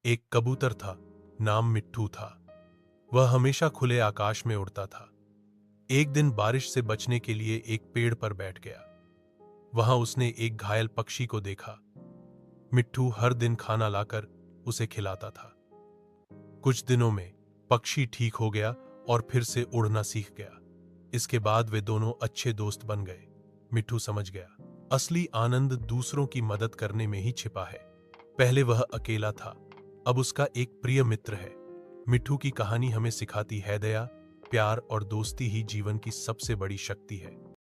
एक कबूतर था, नाम मिट्ठू था। वह हमेशा खुले आकाश में उड़ता था। एक दिन बारिश से बचने के लिए एक पेड़ पर बैठ गया। वहां उसने एक घायल पक्षी को देखा। मिट्ठू हर दिन खाना लाकर उसे खिलाता था। कुछ दिनों में पक्षी ठीक हो गया और फिर से उड़ना सीख गया। इसके बाद वे दोनों अच्छे दोस्त बन गए। मिट्ठू समझ गया, असली आनंद दूसरों की मदद करने में ही छिपा है। पहले वह अकेला था, अब उसका एक प्रिय मित्र है। मिट्ठू की कहानी हमें सिखाती है दया, प्यार और दोस्ती ही जीवन की सबसे बड़ी शक्ति है।